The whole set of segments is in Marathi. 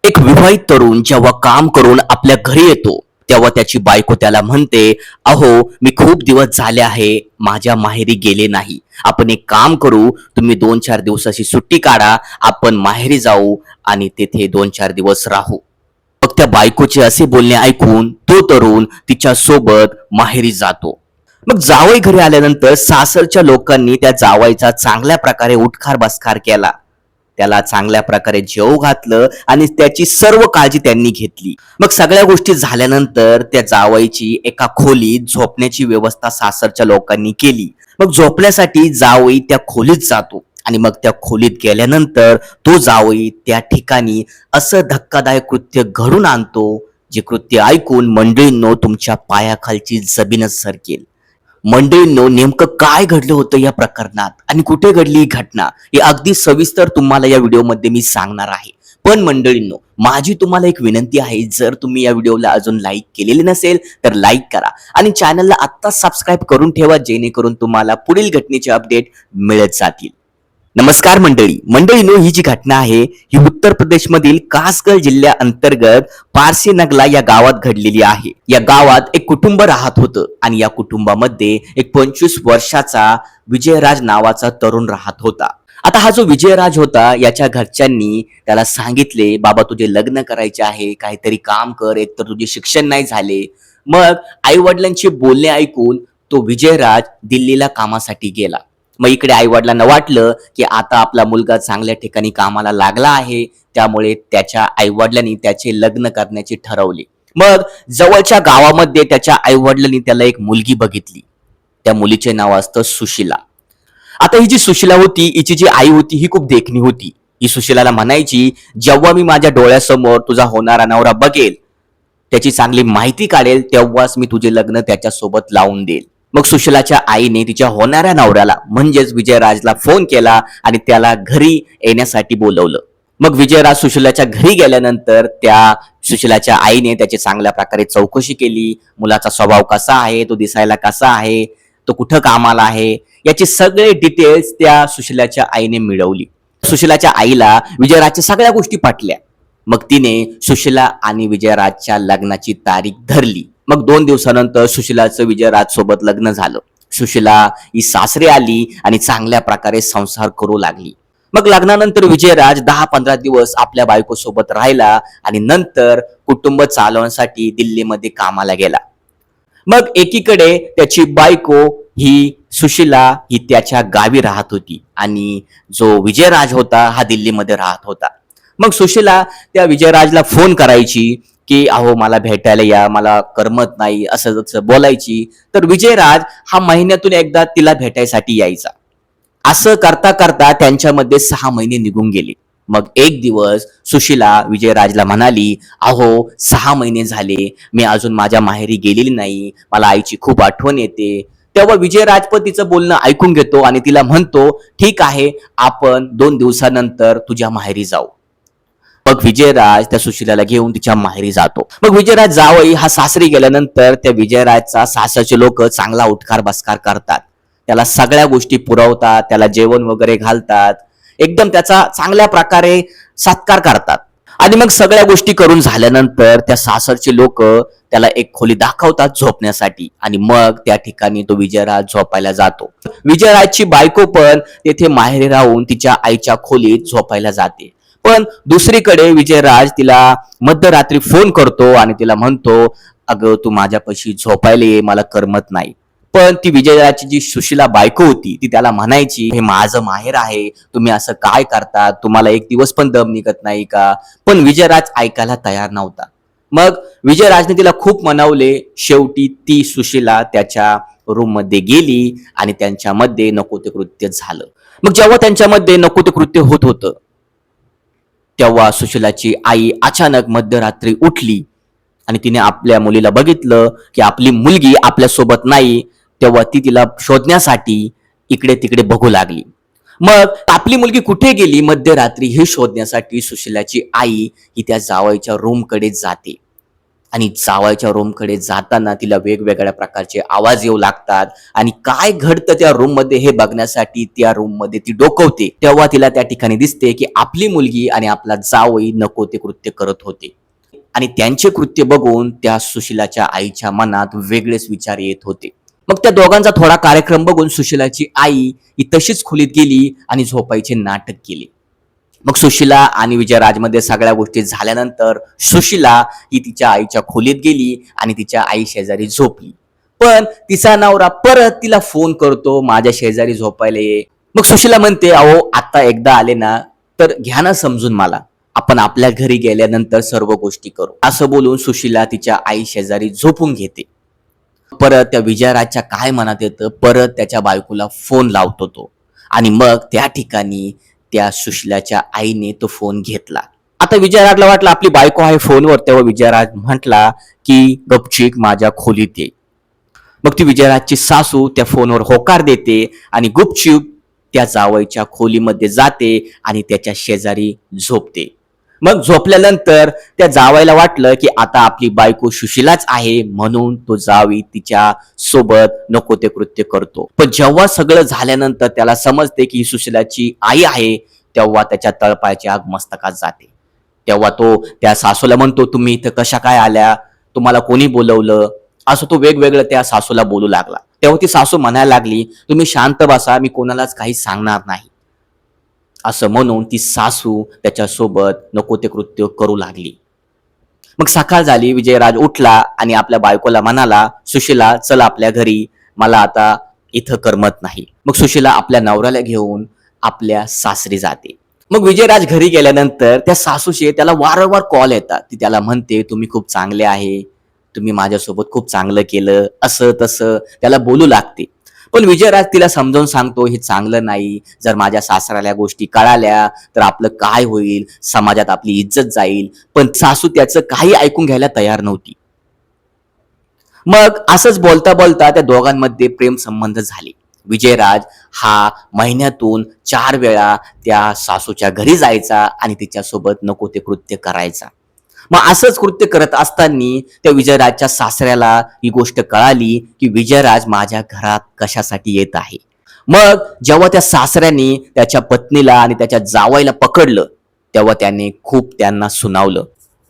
एक विवाहित तरुण जेव्हा काम करून आपल्या घरी येतो तेव्हा त्याची बायको त्याला म्हणते, अहो मी खूप दिवस झाले आहे माझ्या माहेरी गेले नाही. आपण एक काम करू, तुम्ही 2-4 दिवसाची सुट्टी काढा, आपण माहेरी जाऊ आणि तेथे 2-4 दिवस राहू. मग त्या बायकोचे असे बोलणे ऐकून तो तरुण तिच्या सोबत माहेरी जातो. मग जावई घरी आल्यानंतर सासरच्या लोकांनी त्या जावईचा चांगल्या प्रकारे उठखार बसखार केला. त्याला चांगल्या प्रकारे जेवू घातलं आणि त्याची सर्व काळजी त्यांनी घेतली. मग सगळ्या गोष्टी झाल्यानंतर त्या जावईची एका खोलीत झोपण्याची व्यवस्था सासरच्या लोकांनी केली. मग झोपण्यासाठी जावई त्या खोलीत जातो आणि मग त्या खोलीत गेल्यानंतर तो जावई त्या ठिकाणी असं धक्कादायक कृत्य घडून आणतो, जे कृत्य ऐकून मंडळींनो तुमच्या पायाखालची जमीनच सरकेल. मंडळींनो, नेमकं काय घडलं होतं या प्रकरणात आणि कुठे घडली ही घटना हे अगदी सविस्तर तुम्हाला या व्हिडिओमध्ये मी सांगणार आहे. पण मंडळींनो, माझी तुम्हाला एक विनंती आहे, जर तुम्ही या व्हिडिओला अजून लाईक केलेले नसेल तर लाईक करा आणि चॅनलला आत्ताच सबस्क्राईब करून ठेवा, जेणेकरून तुम्हाला पुढील घटनेचे अपडेट मिळत जातील. नमस्कार मंडळीनो, ही जी घटना आहे ही उत्तर प्रदेशमधील कासगड जिल्ह्या अंतर्गत पारसी नगला या गावात घडलेली आहे. या गावात एक कुटुंब राहत होतं आणि या कुटुंबामध्ये एक 25 वर्षाचा विजयराज नावाचा तरुण राहत होता. आता हा जो विजयराज होता, याच्या घरच्यांनी त्याला सांगितले, बाबा तुझे लग्न करायचे आहे, काहीतरी काम कर, एकतर तुझे शिक्षण नाही झाले. मग आई वडिलांचे बोलणे ऐकून तो विजयराज दिल्लीला कामासाठी गेला. मग इकडे आई वडिलांना वाटलं की आता आपला मुलगा चांगल्या ठिकाणी कामाला लागला आहे, त्यामुळे त्याच्या आई वडिलांनी त्याचे लग्न करण्याचे ठरवले. मग जवळच्या गावामध्ये त्याच्या आई वडिलांनी त्याला एक मुलगी बघितली. त्या मुलीचे नाव असतं सुशिला. आता ही जी सुशिला होती, हिची जी आई होती ही खूप देखणी होती. ही सुशिलाला म्हणायची, जेव्हा मी माझ्या डोळ्यासमोर तुझा होणारा नवरा बघेल, त्याची चांगली माहिती काढेल, तेव्हाच मी तुझे लग्न त्याच्यासोबत लावून देईल. मग सुशिलाच्या आईने तिच्या होणाऱ्या नवऱ्याला म्हणजेच विजयराजला फोन केला आणि त्याला घरी येण्यासाठी बोलवलं. मग विजयराज सुशिलाच्या घरी गेल्यानंतर त्या सुशिलाच्या आईने त्याची चांगल्या प्रकारे चौकशी केली. मुलाचा स्वभाव कसा आहे, तो दिसायला कसा आहे, तो कुठं कामाला आहे, याची सगळे डिटेल्स त्या सुशिलाच्या आईने मिळवली. सुशिलाच्या आईला विजयराजच्या सगळ्या गोष्टी पटल्या. मग तिने सुशिला आणि विजयराजच्या लग्नाची तारीख धरली. मग 2 दिवसानंतर सुशिलाचं विजयराज सोबत लग्न झालं. सुशिला ही सासरी आली आणि चांगल्या प्रकारे संसार करू लागली. मग लग्नानंतर विजयराज 10-15 दिवस आपल्या बायको सोबत राहिला आणि नंतर कुटुंब चालवण्यासाठी दिल्लीमध्ये कामाला गेला. मग एकीकडे त्याची बायको ही सुशिला ही त्याच्या गावी राहत होती आणि जो विजयराज होता हा दिल्लीमध्ये राहत होता. मग सुशिला त्या विजयराजला फोन करायची की अहो मला भेटायला या, मला करमत नाही, असं जसं बोलायची. तर विजयराज हा महिन्यातून एकदा तिला भेटायसाठी यायचा. असं करता करता त्यांच्यामध्ये 6 महिने निघून गेले. मग एक दिवस सुशिला विजयराजला म्हणाली, अहो 6 महिने झाले, मी अजून माझ्या माहेरी गेलेली नाही, मला आईची खूप आठवण येते. तेव्हा विजयराज पण तिचं बोलणं ऐकून घेतो आणि तिला म्हणतो, ठीक आहे, आपण 2 दिवसानंतर तुझ्या माहेरी जाऊ. मग विजयराज त्या सुशिलाला घेऊन तिच्या माहेरी जातो. मग विजयराज जावई हा सासरी गेल्यानंतर त्या विजयराजचा सासरचे लोक चांगला उठकार बसकार करतात. त्याला सगळ्या गोष्टी पुरवतात, त्याला जेवण वगैरे घालतात, एकदम त्याचा चांगल्या प्रकारे सत्कार करतात. आणि मग सगळ्या गोष्टी करून झाल्यानंतर त्या सासरचे लोक त्याला एक खोली दाखवतात झोपण्यासाठी आणि मग त्या ठिकाणी तो विजयराज झोपायला जातो. विजयराजची बायको पण तेथे माहेरी राहून तिच्या आईच्या खोलीत झोपायला जाते. पण दुसरीकडे विजयराज तिला मध्यरात्री फोन करतो आणि तिला म्हणतो, अगं तू माझ्यापाशी झोपायला ये, मला करमत नाही. पण ती विजयराजची जी सुशिला बायको होती ती त्याला म्हणायची, हे माझं माहेर आहे, तुम्ही असं काय करता, तुम्हाला एक दिवस पण दम निघत नाही का? पण विजयराज ऐकायला तयार नव्हता. मग विजयराजने तिला खूप मनवले. शेवटी ती सुशिला त्याच्या रूम मध्ये गेली आणि त्यांच्यामध्ये नको ते कृत्य झालं. मग जेव्हा त्यांच्यामध्ये नको ते कृत्य होत होतं तेव्हा सुशिलाची आई अचानक मध्यरात्री उठली आणि तिने आपल्या मुलीला बघितलं की आपली मुलगी आपल्या सोबत नाही. तेव्हा ती तिला शोधण्यासाठी इकडे तिकडे बघू लागली. मग आपली मुलगी कुठे गेली मध्यरात्री हे शोधण्यासाठी सुशिलाची आई ही त्या जावईच्या रूम कडे जाते. आणि जावायच्या रूमकडे जाताना तिला वेगवेगळ्या प्रकारचे आवाज येऊ लागतात आणि काय घडतं त्या रूम मध्ये हे बघण्यासाठी त्या रूम मध्ये ती डोकवते. तेव्हा तिला त्या ठिकाणी दिसते की आपली मुलगी आणि आपला जावई नको ते कृत्य करत होते आणि त्यांचे कृत्य बघून त्या सुशिलाच्या आईच्या मनात वेगळेच विचार येत होते. मग त्या दोघांचा थोडा कार्यक्रम बघून सुशिलाची आई ही तशीच खोलीत गेली आणि झोपायचे नाटक केले. मग सुशिला आणि विजयराजमध्ये सगळ्या गोष्टी झाल्यानंतर सुशिला ही तिच्या आईच्या खोलीत गेली आणि तिच्या आई शेजारी झोपली. पण तिचा नवरा परत तिला फोन करतो, माझ्या शेजारी झोपायला ये. मग सुशिला म्हणते, अहो आता एकदा आले ना तर घ्या ना समजून मला, आपण आपल्या घरी गेल्यानंतर सर्व गोष्टी करू. असं बोलून सुशिला तिच्या आई शेजारी झोपून घेते. परत त्या विजयराजच्या काय मनात येतं, परत त्याच्या बायकोला फोन लावतो तो आणि मग त्या ठिकाणी त्या सुशिलाच्या आईने तो फोन घेतला. आता विजयराजला वाटलं आपली बायको आहे फोनवर. तेव्हा विजयराज म्हटला की गपचीक माझ्या खोलीत ये. मग ती विजयराजची सासू त्या फोनवर होकार देते आणि गुपचूप त्या जावईच्या खोलीमध्ये जाते आणि त्याच्या शेजारी झोपते. मग झोपल्यानंतर त्या जावईला वाटलं की आता आपली बायको सुशिलाच आहे म्हणून तो जावी तिच्या सोबत नको ते कृत्य करतो. पण जेव्हा सगळं झाल्यानंतर त्याला समजते की ही सुशिलाची आई आहे तेव्हा त्याच्या तळपायाची आग मस्तकात जाते. तेव्हा तो त्या सासूला म्हणतो, तुम्ही इथं कशा काय आल्या, तुम्हाला कोणी बोलवलं, असं तो वेगवेगळं त्या सासूला बोलू लागला. तेव्हा ती सासू म्हणायला लागली, तुम्ही शांत बसा, मी कोणालाच काही सांगणार नाही. असं म्हणून ती सासू त्याच्यासोबत नको ते कृत्य करू लागली. मग सकाळ झाली, विजयराज उठला आणि आपल्या बायकोला म्हणाला, सुशिला चल आपल्या घरी, मला आता इथं करमत नाही. मग सुशिला आपल्या नवऱ्याला घेऊन आपल्या सासरी जाते. मग विजयराज घरी गेल्यानंतर त्या सासूशी त्याला वारंवार कॉल येतात. ती त्याला म्हणते, तुम्ही खूप चांगले आहे, तुम्ही माझ्यासोबत खूप चांगलं केलं, असं तसं त्याला बोलू लागते. पण विजयराज तिला समजावून सांगतो, हे चांगलं नाही, जर माझ्या सासऱ्याला गोष्टी कळाल्या तर आपलं काय होईल, समाजात आपली इज्जत जाईल. पण सासू त्याचं काही ऐकून घ्यायला तयार नव्हती. मग असंच बोलता बोलता त्या दोघांमध्ये प्रेम संबंध झाले. विजयराज हा महिन्यातून 4 वेळा त्या सासूच्या घरी जायचा आणि तिच्यासोबत नको ते कृत्य करायचा. मग असंच कृत्य करत असताना त्या विजयराजच्या सासऱ्याला ही गोष्ट कळाली की विजयराज माझ्या घरात कशासाठी येत आहे. मग जेव्हा त्या सासऱ्याने त्याच्या पत्नीला आणि त्याच्या जावईला पकडलं तेव्हा त्याने खूप त्यांना सुनावलं.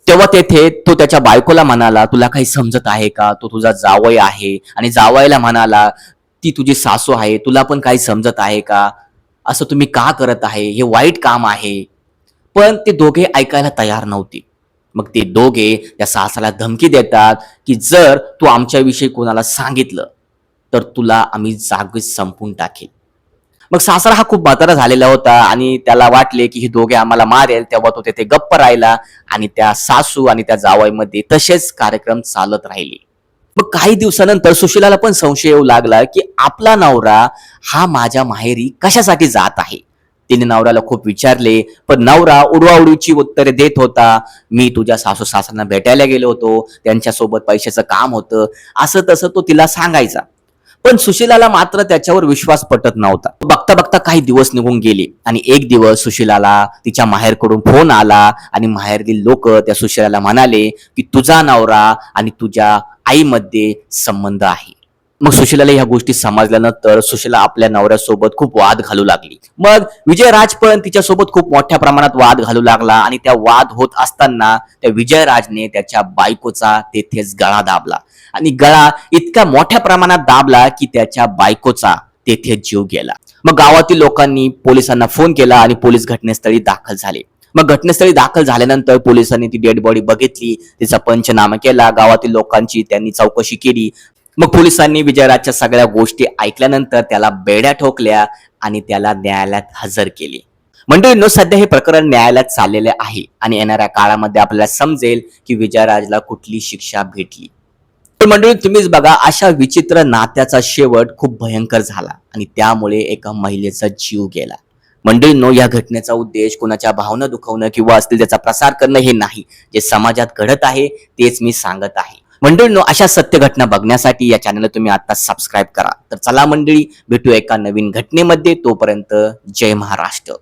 तेव्हा तेथे तो त्याच्या बायकोला म्हणाला, तुला काही समजत आहे का, तो तुझा जावई आहे. आणि जावईला म्हणाला, ती तुझी सासू आहे, तुला पण काही समजत आहे का, असं तुम्ही का करत आहे, हे वाईट काम आहे. पण ते दोघे ऐकायला तयार नव्हते. मग ते दोघे त्या सासऱ्याला धमकी देतात की जर तू आमच्याविषयी कोणाला सांगितलं तर तुला आम्ही जागीच संपून टाकेल. मग सासरा हा खूप म्हातारा झालेला होता आणि त्याला वाटले की हे दोघे आम्हाला मारेल. तेव्हा तो तेथे गप्प राहिला आणि त्या सासू आणि त्या जावईमध्ये तसेच कार्यक्रम चालत राहिले. मग काही दिवसानंतर सुशिलाला पण संशय येऊ लागला की आपला नवरा हा माझ्या माहेरी कशासाठी जात आहे. तिने नवऱ्याला खूप विचारले पण नवरा उडवाउडवीची उत्तरे देत होता. मी तुझ्या सासू सासऱ्यांना भेटायला गेलो होतो, त्यांच्यासोबत पैशाचं काम होतं, असं तसं तो तिला सांगायचा. पण सुशिलाला मात्र त्याच्यावर विश्वास पटत नव्हता. बघता बघता काही दिवस निघून गेले आणि एक दिवस सुशिलाला तिच्या माहेरकडून फोन आला आणि माहेरतील लोक त्या सुशिलाला म्हणाले की तुझा नवरा आणि तुझ्या आईमध्ये संबंध आहे. मग सुशिलाला ह्या गोष्टी समजल्यानंतर सुशिला आपल्या नवऱ्यासोबत खूप वाद घालू लागली. मग विजयराज पण तिच्यासोबत खूप मोठ्या प्रमाणात वाद घालू लागला आणि त्या वाद होत असताना त्या विजयराजने त्याच्या बायकोचा तेथेच गळा दाबला आणि गळा इतक्या मोठ्या प्रमाणात दाबला की त्याच्या बायकोचा तेथे जीव गेला. मग गावातील लोकांनी पोलिसांना फोन केला आणि पोलीस घटनास्थळी दाखल झाले. मग घटनास्थळी दाखल झाल्यानंतर पोलिसांनी ती डेड बॉडी बघितली, तिचा पंचनामा केला, गावातील लोकांची त्यांनी चौकशी केली. मग पोलिसांनी विजयराजच्या सगळ्या गोष्टी ऐकल्यानंतर त्याला बेड्या ठोकल्या आणि त्याला न्यायालयात हजर केले. मंडळींनो, सध्या हे प्रकरण न्यायालयात चाललेले आहे आणि येणाऱ्या काळामध्ये आपल्याला समजेल की विजयराजला कुठली शिक्षा भेटली. तर मंडळी तुम्हीच बघा, अशा विचित्र नात्याचा शेवट खूप भयंकर झाला आणि त्यामुळे एका महिलेचा जीव गेला. मंडळींनो, या घटनेचा उद्देश कोणाच्या भावना दुखवणं किंवा असतील त्याचा प्रसार करणं हे नाही. जे समाजात घडत आहे तेच मी सांगत आहे. मंडळींनो, अशा सत्य घटना बघण्यासाठी या चॅनलला तुम्ही आता सबस्क्राईब करा. तर चला मंडळी, भेटू एका नवीन घटनेमध्ये. तोपर्यंत जय महाराष्ट्र.